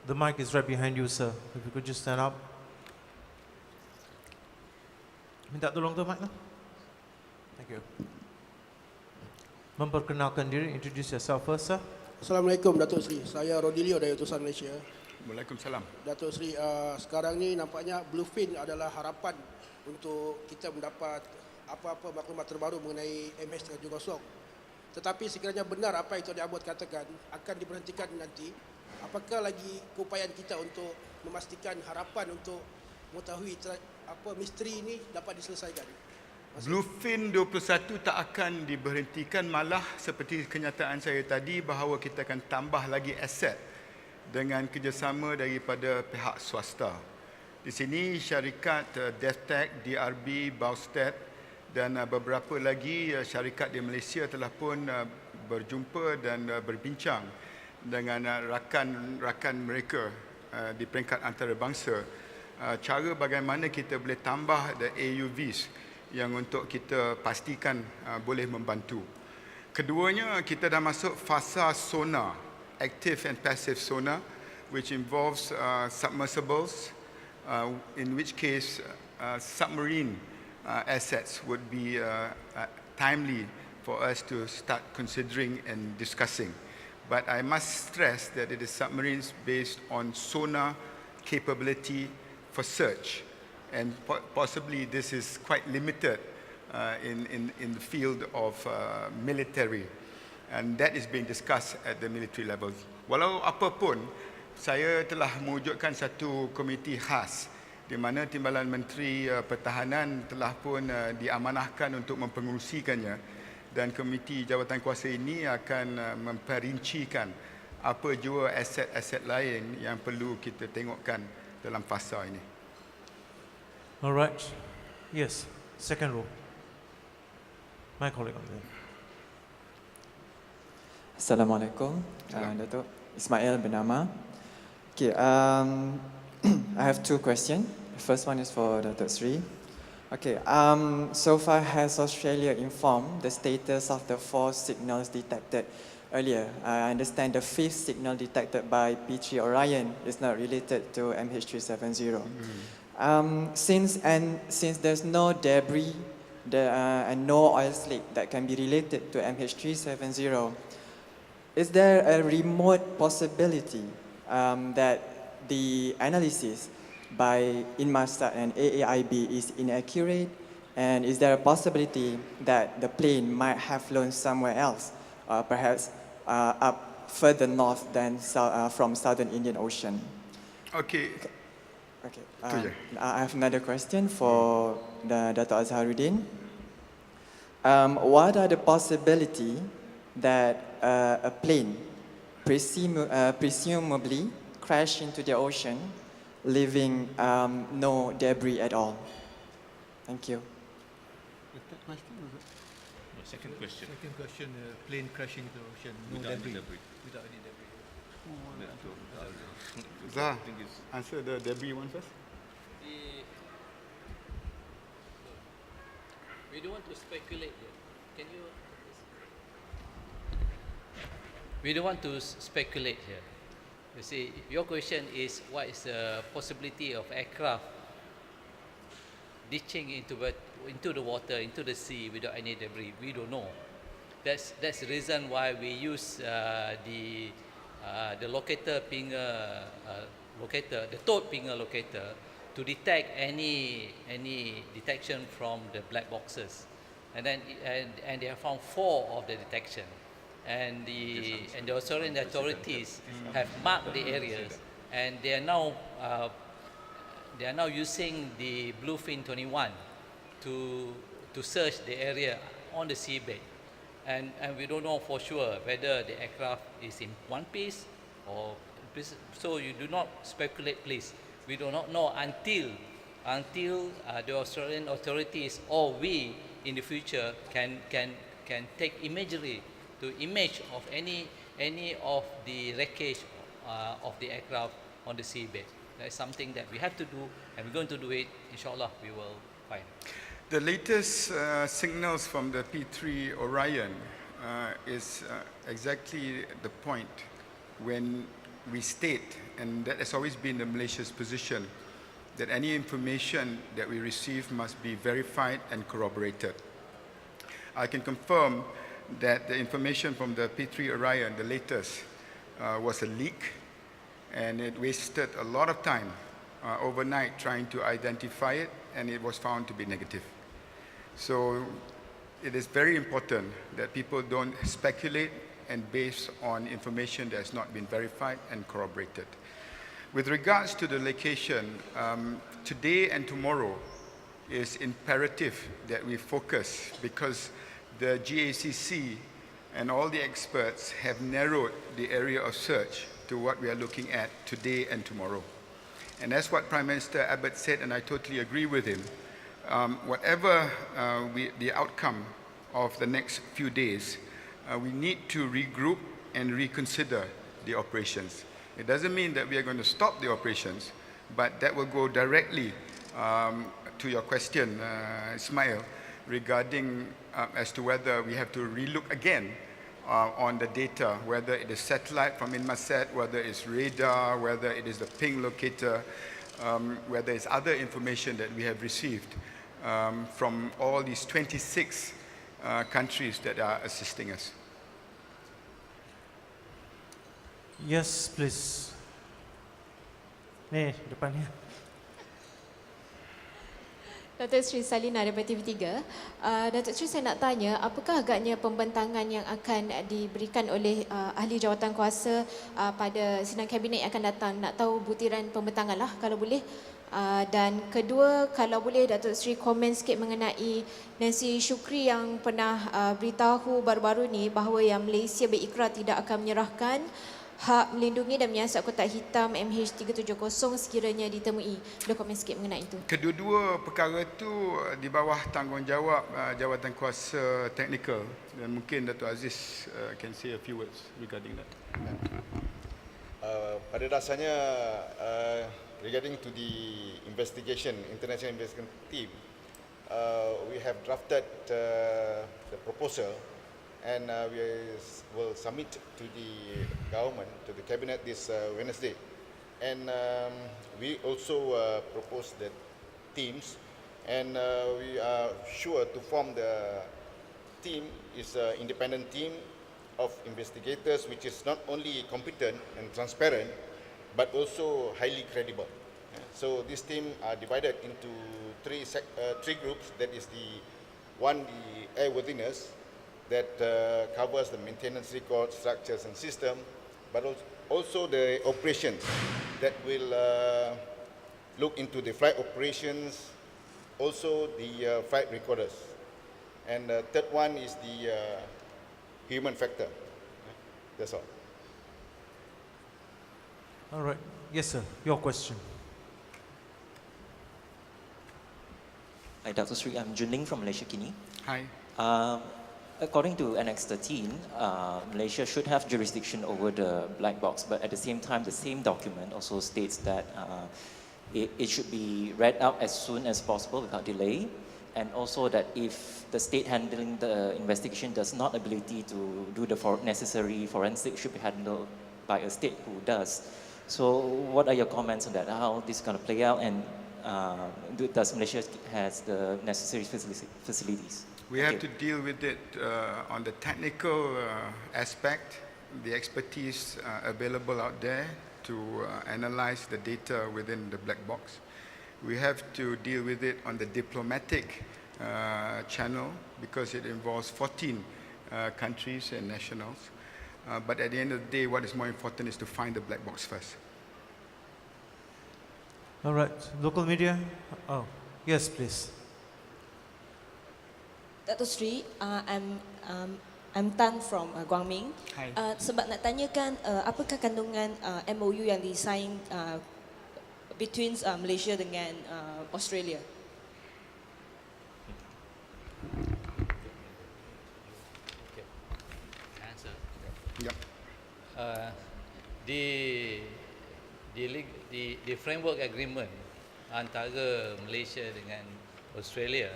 The mic is right behind you, sir. If you could just stand up. Minta tolong tu mic lah. Thank you. Memperkenalkan diri, introduce yourself first, sir. Assalamualaikum Datuk Seri. Saya Rodilio dari Utusan Malaysia. Waalaikumsalam. Datuk Seri, sekarang ni nampaknya bluefin adalah harapan untuk kita mendapat apa-apa maklumat terbaru mengenai MH370. Tetapi sekiranya benar apa itu Adik Abud katakan akan diberhentikan nanti, apakah lagi keupayaan kita untuk memastikan harapan untuk mengetahui apa misteri ini dapat diselesaikan? Bluefin 21 tak akan diberhentikan, malah seperti kenyataan saya tadi bahawa kita akan tambah lagi aset dengan kerjasama daripada pihak swasta. Di sini syarikat DevTech, DRB, Baustat dan beberapa lagi syarikat di Malaysia telah pun berjumpa dan berbincang dengan rakan-rakan mereka di peringkat antarabangsa cara bagaimana kita boleh tambah the AUVs yang untuk kita pastikan boleh membantu. Keduanya, kita dah masuk fasa sonar, active and passive sonar, which involves submersibles, in which case submarine assets would be timely for us to start considering and discussing. But I must stress that it is submarines based on sonar capability for search. And possibly this is quite limited in the field of military, and that is being discussed at the military level. Walau apapun, saya telah mewujudkan satu komiti khas di mana Timbalan Menteri Pertahanan telah pun diamanahkan untuk mempengungsikannya, dan komiti jawatan kuasa ini akan memperincikan apa jua aset-aset lain yang perlu kita tengokkan dalam fasa ini. All right. Yes, second row. My colleague on there. Assalamualaikum, Datuk Ismail bernama. Okay, I have two questions. The first one is for Datuk Sri. Okay, so far has Australia informed the status of the 4 signals detected earlier? I understand the 5th signal detected by P3 Orion is not related to MH370. Since there's no debris and no oil slick that can be related to MH370, is there a remote possibility that the analysis by Inmarsat and AAIB is inaccurate? And is there a possibility that the plane might have flown somewhere else, perhaps up further north than from southern Indian Ocean? Okay. I have another question for Dato' Azharuddin. What are the possibility that a plane presumably crashed into the ocean, leaving no debris at all? Thank you. Second question. Second question, plane crashing into the ocean, no debris. Without any debris. Zah, answer the debris one first. We don't want to speculate here. Can you? We don't want to speculate here. You see, your question is what is the possibility of aircraft ditching into the water, into the sea without any debris? We don't know. That's the reason why we use the locator pinger locator, the towed pinger locator, to detect any detection from the black boxes, and then they have found 4 of the detection, and the Australian authorities have marked the areas, and they are now using the Bluefin 21 to search the area on the seabed, and we don't know for sure whether the aircraft is in one piece or so you do not speculate, please. We do not know until the Australian authorities or we in the future can take imagery to image of any of the wreckage of the aircraft on the seabed. That is something that we have to do, and we're going to do it. Inshallah, we will find. The latest signals from the P3 Orion is exactly the point when we state, and that has always been the Malaysia's position, that any information that we receive must be verified and corroborated. I can confirm that the information from the P3 Orion, the latest, was a leak, and it wasted a lot of time overnight trying to identify it, and it was found to be negative. So it is very important that people don't speculate and base on information that has not been verified and corroborated. With regards to the location, today and tomorrow is imperative that we focus, because the GACC and all the experts have narrowed the area of search to what we are looking at today and tomorrow. And that's what Prime Minister Abbott said, and I totally agree with him. Whatever the outcome of the next few days, we need to regroup and reconsider the operations. It doesn't mean that we are going to stop the operations, but that will go directly to your question, Ismail, regarding as to whether we have to relook again on the data, whether it is satellite from Inmarsat, whether it's radar, whether it is the ping locator, whether it's other information that we have received from all these 26 countries that are assisting us. Yes, please. Ni, depan ni. Datuk Seri Salina daripada TV3. Datuk Seri, saya nak tanya, apakah agaknya pembentangan yang akan diberikan oleh ahli jawatan kuasa pada sidang kabinet yang akan datang? Nak tahu butiran pembentangan lah kalau boleh. Dan kedua, kalau boleh Datuk Seri komen sikit mengenai Nancy Shukri yang pernah beritahu baru-baru ni bahawa yang Malaysia berikrar tidak akan menyerahkan hak melindungi dan menyiasat kotak hitam MH370 sekiranya ditemui. Boleh komen sikit mengenai itu? Kedua-dua perkara itu di bawah tanggungjawab jawatan kuasa teknikal, dan mungkin Dato' Aziz can say a few words regarding that. Pada dasarnya regarding to the investigation, international investigation team, we have drafted the proposal, and we will submit to the government, to the cabinet this Wednesday. And we also propose the teams, and we are sure to form the team is an independent team of investigators, which is not only competent and transparent, but also highly credible. So this team are divided into three groups. That is the airworthiness, that covers the maintenance record, structures and system, but also the operations that will look into the flight operations, also the flight recorders. And the third one is the human factor. That's all. All right. Yes, sir. Your question. Hi, Dr. Sri. I'm Junling from Malaysia Kini. Hi. According to Annex 13, Malaysia should have jurisdiction over the black box, but at the same time, the same document also states that it should be read out as soon as possible without delay, and also that if the state handling the investigation does not ability to do the necessary forensic, should be handled by a state who does. So what are your comments on that? How this is going to play out, and does Malaysia has the necessary facilities? We have to deal with it on the technical aspect, the expertise available out there to analyze the data within the black box. We have to deal with it on the diplomatic channel, because it involves 14 countries and nationals. But at the end of the day, what is more important is to find the black box first. All right. Local media? Oh, yes, please. Datuk Sri, I'm Tan from Guangming. Hi. Sebab nak tanyakan apakah kandungan MOU yang disign between Malaysia dengan Australia? Answer. Yep. The framework agreement antara Malaysia dengan Australia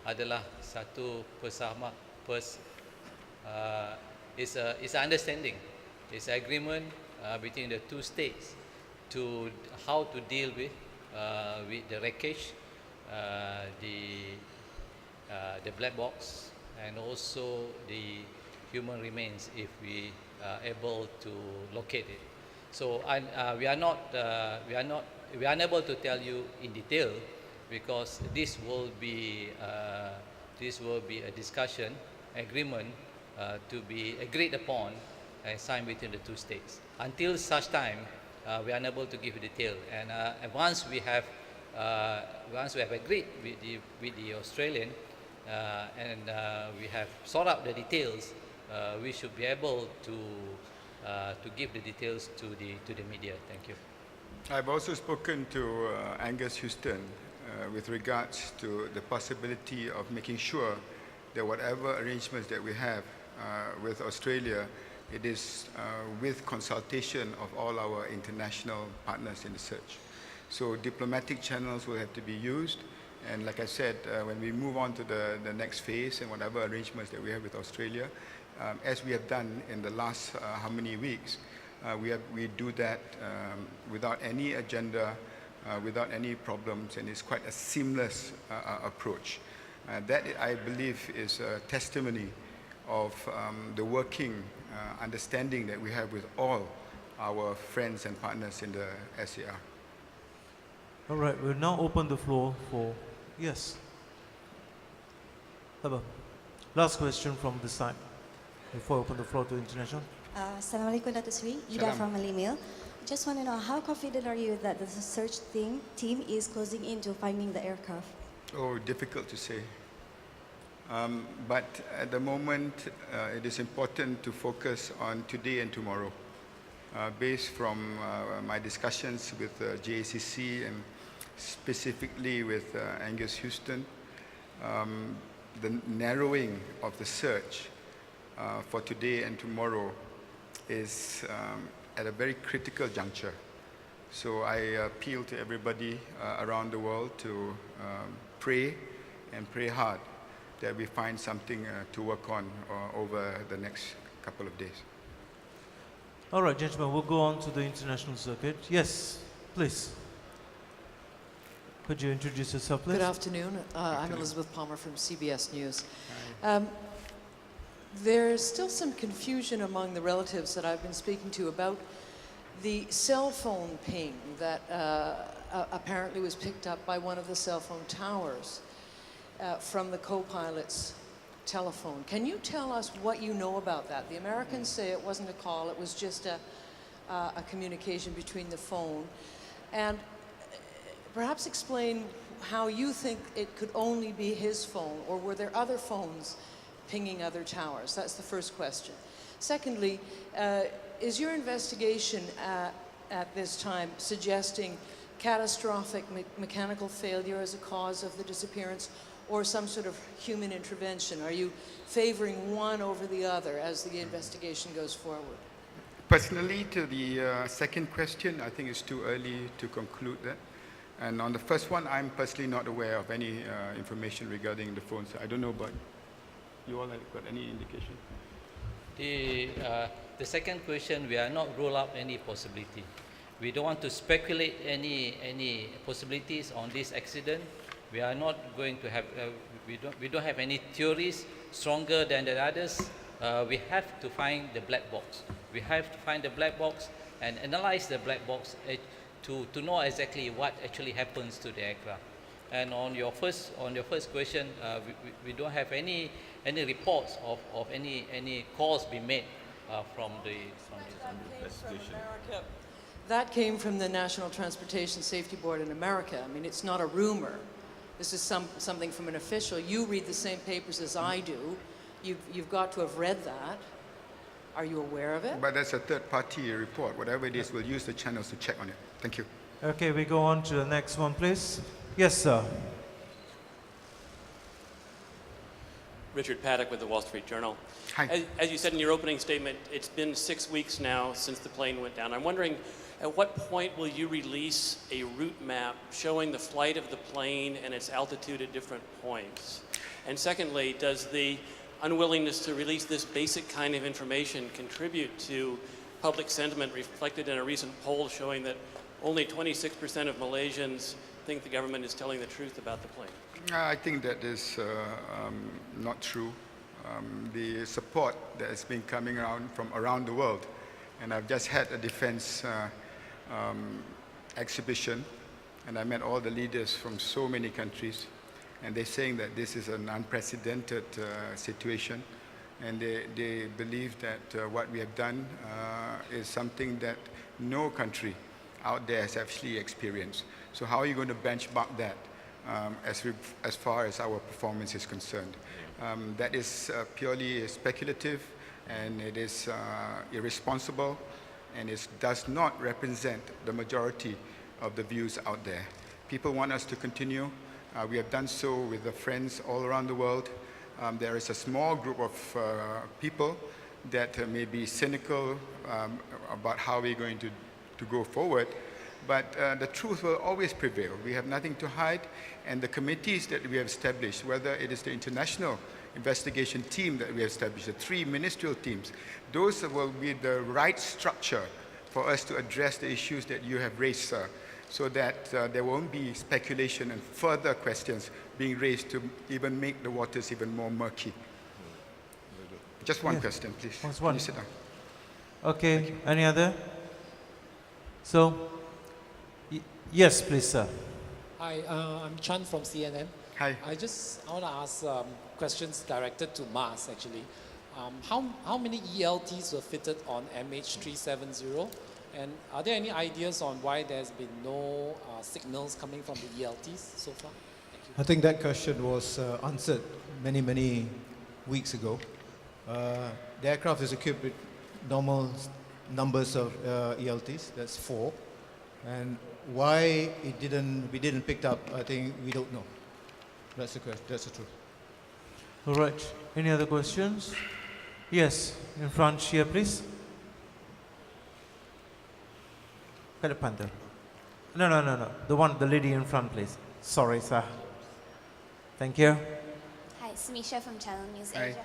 adalah satu it's an understanding, it's agreement between the two states to how to deal with the wreckage, the black box, and also the human remains if we are able to locate it. So we are unable to tell you in detail because this will be a discussion agreement to be agreed upon and signed between the two states. Until such time, we are unable to give detail. And once we have agreed with the Australian and we have sorted out the details, we should be able to give the details to the media. Thank you. I've also spoken to Angus Houston with regards to the possibility of making sure that whatever arrangements that we have with Australia, it is with consultation of all our international partners in the search. So diplomatic channels will have to be used. And like I said, when we move on to the next phase and whatever arrangements that we have with Australia, as we have done in the last how many weeks, we do that without any agenda, without any problems, and it's quite a seamless approach. That, I believe, is a testimony of the working understanding that we have with all our friends and partners in the SAR. All right, we'll now open the floor for, yes. Haba. Last question from this side, before I open the floor to international. Assalamualaikum, Datuk Sri. Ida from Malay Mail. Just want to know, how confident are you that the search team is closing in to finding the aircraft? Oh, difficult to say. But at the moment, it is important to focus on today and tomorrow. Based from my discussions with JACC and specifically with Angus Houston, the narrowing of the search for today and tomorrow is at a very critical juncture. So I appeal to everybody around the world to pray and pray hard that we find something to work on over the next couple of days. All right, gentlemen, we'll go on to the international circuit. Yes, please. Could you introduce yourself, please? Good afternoon. I'm Elizabeth Palmer from CBS News. There's still some confusion among the relatives that I've been speaking to about the cell phone ping that apparently was picked up by one of the cell phone towers from the co-pilot's telephone. Can you tell us what you know about that? The Americans say it wasn't a call, it was just a communication between the phone. And perhaps explain how you think it could only be his phone, or were there other phones pinging other towers? That's the first question. Secondly, is your investigation at this time suggesting catastrophic mechanical failure as a cause of the disappearance, or some sort of human intervention? Are you favoring one over the other as the investigation goes forward? Personally, to the second question, I think it's too early to conclude that. And on the first one, I'm personally not aware of any information regarding the phones. I don't know, but you all have got any indication? The second question, we are not rule out any possibility. We don't want to speculate any possibilities on this accident. We are not going to have, we don't have any theories stronger than the others. We have to find the black box. We have to find the black box and analyze the black box to know exactly what actually happens to the aircraft. And on your first question, we don't have any reports of any calls being made from the investigation. That came from the National Transportation Safety Board in America. I mean, it's not a rumor. This is something from an official. You read the same papers as I do. You've got to have read that. Are you aware of it? But that's a third-party report. Whatever it is, we'll use the channels to check on it. Thank you. Okay, we go on to the next one, please. Yes, sir. Richard Paddock with the Wall Street Journal. Hi. As you said in your opening statement, it's been 6 weeks now since the plane went down. I'm wondering, at what point will you release a route map showing the flight of the plane and its altitude at different points? And secondly, does the unwillingness to release this basic kind of information contribute to public sentiment reflected in a recent poll showing that only 26% of Malaysians think the government is telling the truth about the plane. I think that is not true. The support that has been coming around from around the world, and I've just had a defense exhibition, and I met all the leaders from so many countries, and they're saying that this is an unprecedented situation, and they believe that what we have done is something that no country out there has actually experienced. So how are you going to benchmark that as far as our performance is concerned? That is purely speculative, and it is irresponsible, and it does not represent the majority of the views out there. People want us to continue. We have done so with the friends all around the world. There is a small group of people that may be cynical about how we're going to go forward, but the truth will always prevail. We have nothing to hide, and the committees that we have established, whether it is the international investigation team that we have established, the 3 ministerial teams, those will be the right structure for us to address the issues that you have raised, sir, so that there won't be speculation and further questions being raised to even make the waters even more murky. Just one question, please. Just Can one. you sit down? Okay, any other? So, yes, please, sir. Hi, I'm Chan from CNN. Hi. I want to ask questions directed to Mars, actually. How many ELTs were fitted on MH370? And are there any ideas on why there's been no signals coming from the ELTs so far? Thank you. I think that question was answered many weeks ago. The aircraft is equipped with normal numbers of ELTs, that's 4. And why we didn't pick up, I think we don't know. That's the question, that's the truth. All right, any other questions? Yes, in front here, please. Kat depan tu. No. The lady in front, please. Sorry, sir. Thank you. Hi, Samisha from Channel News Hi. Asia.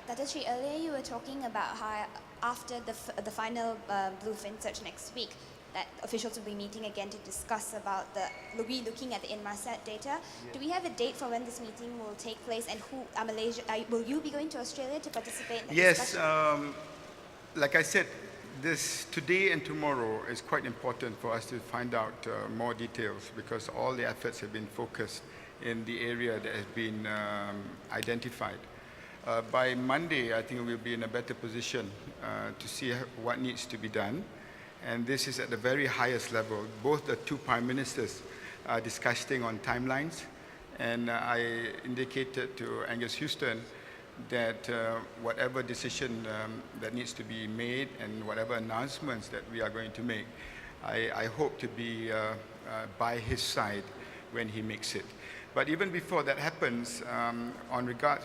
Dr. Sri, earlier you were talking about how after the final bluefin search next week, that officials will be meeting again to discuss about looking at the Inmarsat data. Do we have a date for when this meeting will take place, and will you be going to Australia to participate in the Yes, discussion? like I said, this today and tomorrow is quite important for us to find out more details, because all the efforts have been focused in the area that has been identified. By Monday, I think we'll be in a better position to see what needs to be done. And this is at the very highest level. Both the 2 prime ministers are discussing on timelines. And I indicated to Angus Houston that whatever decision that needs to be made and whatever announcements that we are going to make, I hope to be by his side when he makes it. But even before that happens,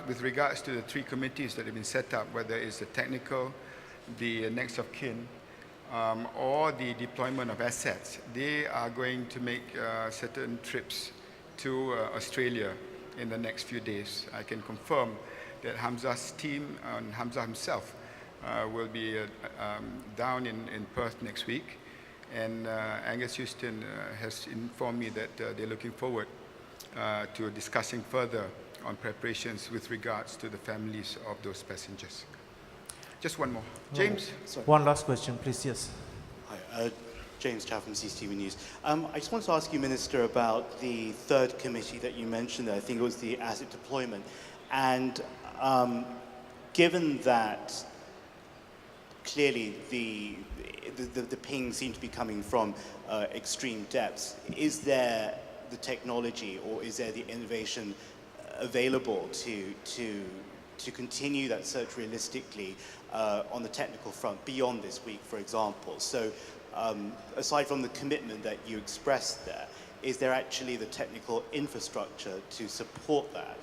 with regards to the 3 committees that have been set up, whether it's the technical, the next of kin, or the deployment of assets, they are going to make certain trips to Australia in the next few days. I can confirm that Hamza's team and Hamza himself will be down in Perth next week. And Angus Houston has informed me that they're looking forward to discussing further on preparations with regards to the families of those passengers. Just one more. James? One last question, please, yes. Hi, James Chow from CCTV News. I just wanted to ask you, Minister, about the 3rd committee that you mentioned there. I think it was the asset deployment. And given that clearly the ping seemed to be coming from extreme depths, is there the technology or is there the innovation available to continue that search realistically on the technical front beyond this week, for example? So aside from the commitment that you expressed there, is there actually the technical infrastructure to support that,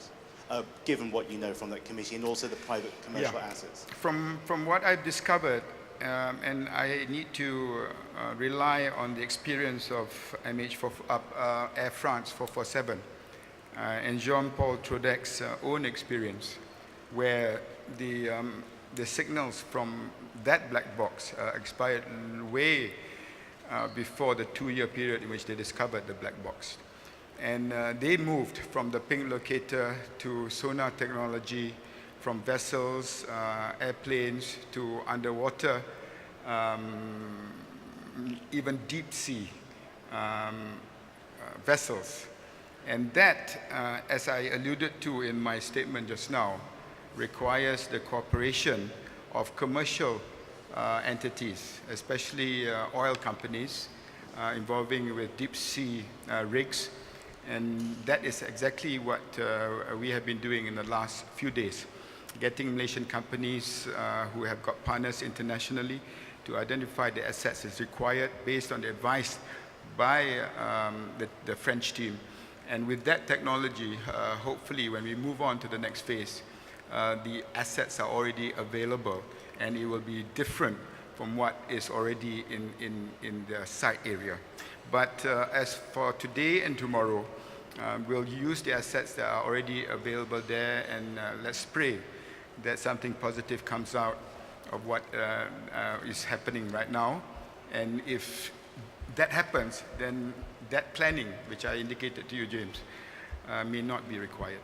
given what you know from that committee and also the private commercial assets? From what I've discovered, and I need to rely on the experience of Air France 447 and Jean-Paul Trodec's own experience, where the signals from that black box expired way before the 2-year period in which they discovered the black box. And they moved from the ping locator to sonar technology, from vessels, airplanes, to underwater, even deep sea vessels. And that, as I alluded to in my statement just now, requires the cooperation of commercial entities, especially oil companies involving with deep sea rigs. And that is exactly what we have been doing in the last few days, getting Malaysian companies who have got partners internationally to identify the assets is required based on the advice by the French team. And with that technology, hopefully when we move on to the next phase, the assets are already available and it will be different from what is already in the site area. But as for today and tomorrow, we'll use the assets that are already available there, and let's pray that something positive comes out of what is happening right now. And if that happens, then that planning, which I indicated to you, James, may not be required.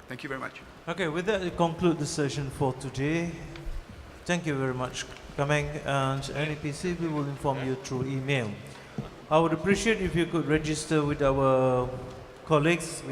Thank you very much. Okay, with that, we conclude the session for today. Thank you very much for coming, and NEPC, we will inform you through email. I would appreciate if you could register with our colleagues.